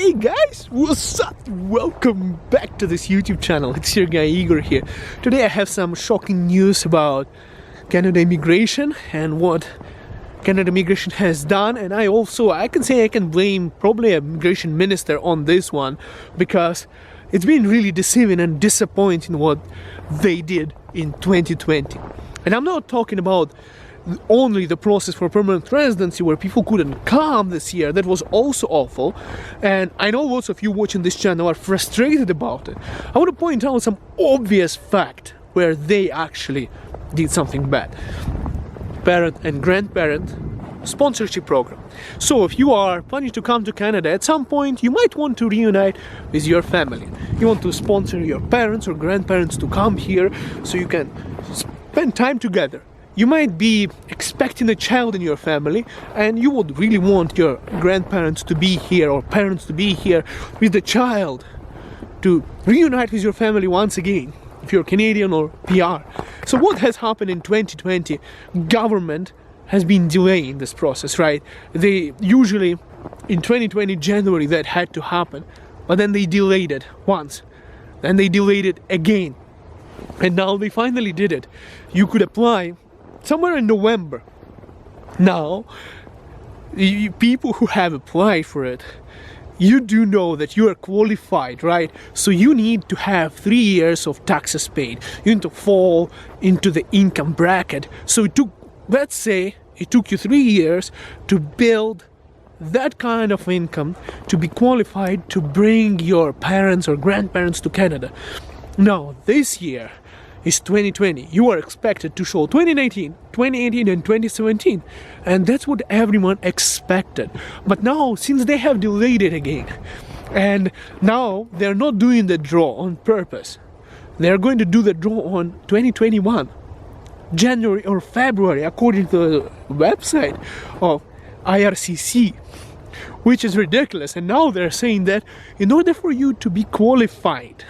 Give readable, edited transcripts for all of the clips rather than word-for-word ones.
Hey guys, what's up? Welcome back to this YouTube channel. It's your guy Igor here. Today I have some shocking news about Canada immigration and what Canada immigration has done, and I can blame probably a immigration minister on this one, because it's been really deceiving and disappointing what they did in 2020. And I'm not talking about only the process for permanent residency where people couldn't come this year. That was also awful, and I know lots of you watching this channel are frustrated about it. I want to point out some obvious fact where they actually did something bad. Parent and grandparent sponsorship program. So if you are planning to come to Canada at some point, you might want to reunite with your family. You want to sponsor your parents or grandparents to come here so you can spend time together. You might be expecting a child in your family, and you would really want your grandparents to be here or parents to be here with the child to reunite with your family once again, if you're Canadian or PR. So what has happened in 2020? Government has been delaying this process, right? They usually, in 2020 January, that had to happen, but then they delayed it once, then they delayed it again, and now they finally did it. You could apply somewhere in November. Now, people who have applied for it, you do know that you are qualified, right? So you need to have 3 years of taxes paid. You need to fall into the income bracket. So it took, let's say, it took you 3 years to build that kind of income to be qualified to bring your parents or grandparents to Canada. Now, this year is 2020. You are expected to show 2019, 2018 and 2017, and that's what everyone expected. But now, since they have delayed it again, and now they're not doing the draw on purpose, they're going to do the draw on 2021 January or February, according to the website of IRCC, which is ridiculous. And now they're saying that in order for you to be qualified,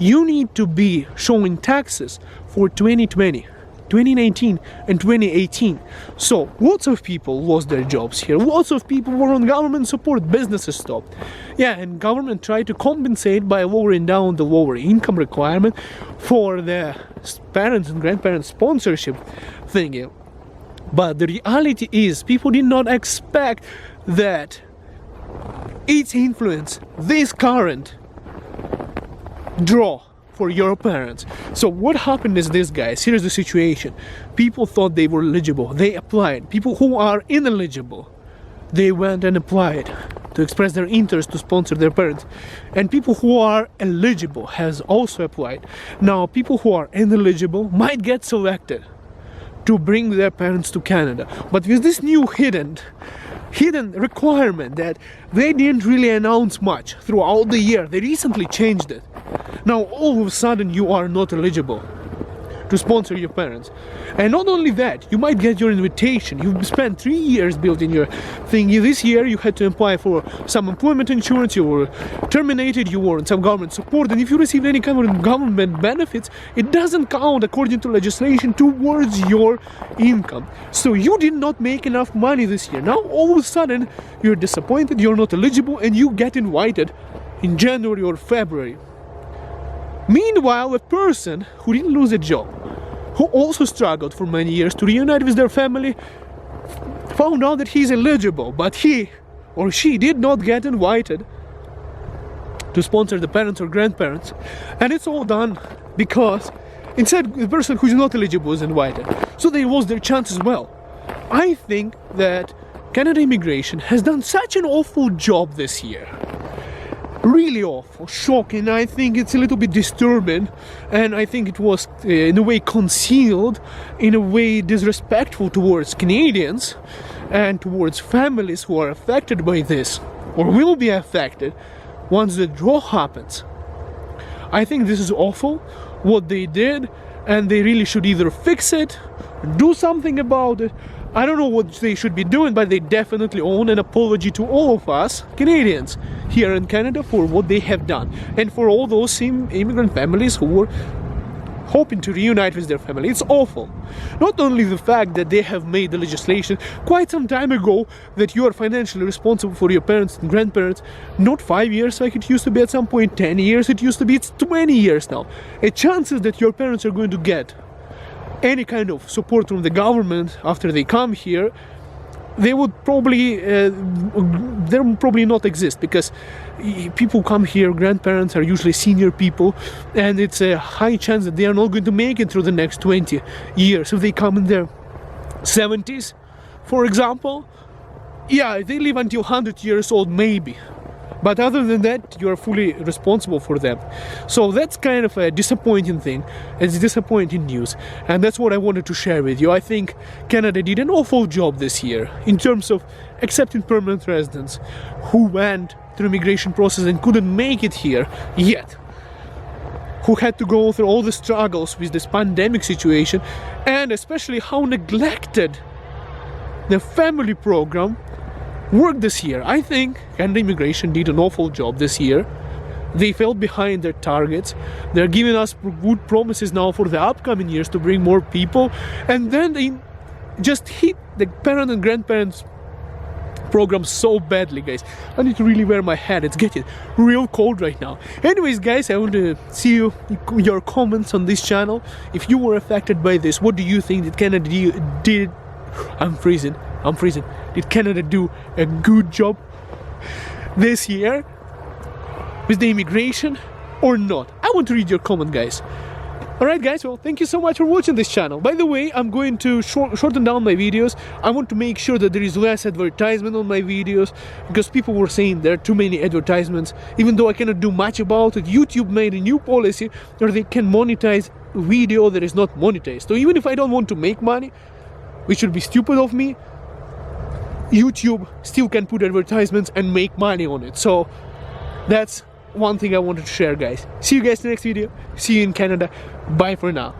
you need to be showing taxes for 2020, 2019 and 2018. So lots of people lost their jobs here. Lots of people were on government support. Businesses stopped. Yeah, and government tried to compensate by lowering down the lower income requirement for the parents and grandparents sponsorship thingy. But the reality is, people did not expect that its influence, this current draw for your parents. So what happened is this, guys. Here's the situation. People thought they were eligible. They applied. People who are ineligible, they went and applied to express their interest to sponsor their parents. And people who are eligible has also applied. Now, people who are ineligible might get selected to bring their parents to Canada. But with this new hidden requirement that they didn't really announce much throughout the year, they recently changed it. Now all of a sudden you are not eligible to sponsor your parents. And not only that, you might get your invitation. You've spent 3 years building your thing. This year you had to apply for some employment insurance, you were terminated, you were on some government support, and if you received any kind of government benefits, it doesn't count according to legislation towards your income. So you did not make enough money this year. Now all of a sudden you're disappointed, you're not eligible, and you get invited in January or February. Meanwhile, a person who didn't lose a job, who also struggled for many years to reunite with their family, found out that he's eligible, but he or she did not get invited to sponsor the parents or grandparents. And it's all done because instead the person who's not eligible is invited. So they lost their chance as well. I think that Canada immigration has done such an awful job this year. Really awful, shocking. I think it's a little bit disturbing, and I think it was in a way concealed, in a way disrespectful towards Canadians and towards families who are affected by this or will be affected once the draw happens. I think this is awful what they did, and they really should either fix it or do something about it. I don't know what they should be doing, but they definitely owe an apology to all of us Canadians here in Canada for what they have done, and for all those immigrant families who were hoping to reunite with their family. It's awful. Not only the fact that they have made the legislation quite some time ago that you are financially responsible for your parents and grandparents, not 5 years like it used to be at some point, 10 years it used to be, it's 20 years now. The chances that your parents are going to get any kind of support from the government after they come here, they would probably not exist, because people come here, grandparents are usually senior people, and it's a high chance that they are not going to make it through the next 20 years. If they come in their 70s, for example, yeah, they live until 100 years old maybe, but other than that, you are fully responsible for them. So that's kind of a disappointing thing. It's disappointing news, and that's what I wanted to share with you. I think Canada did an awful job this year in terms of accepting permanent residents who went through immigration process and couldn't make it here yet, who had to go through all the struggles with this pandemic situation, and especially how neglected the family program worked this year. I think Canada Immigration did an awful job this year. They fell behind their targets. They're giving us good promises now for the upcoming years to bring more people, and then they just hit the parent and grandparents program so badly, guys. I need to really wear my hat. It's getting real cold right now. Anyways, guys, I want to see your comments on this channel. If you were affected by this, what do you think that Canada did? I'm freezing. Did Canada do a good job this year with the immigration or not? I want to read your comment, guys. Alright guys, well, thank you so much for watching this channel. By the way, I'm going to shorten down my videos. I want to make sure that there is less advertisement on my videos, because people were saying there are too many advertisements. Even though I cannot do much about it, YouTube made a new policy where they can monetize video that is not monetized. So even if I don't want to make money, which would be stupid of me, YouTube still can put advertisements and make money on it. So that's one thing I wanted to share, guys. See you guys in the next video. See you in Canada. Bye for now.